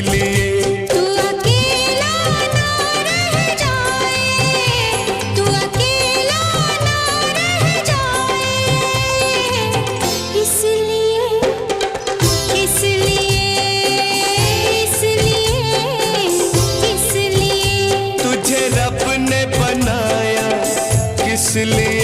लिए तू अकेला ना रह जाए, तू अकेला ना रह जाए, इसलिए इसलिए इसलिए इसलिए तुझे रब ने बनाया किस लिए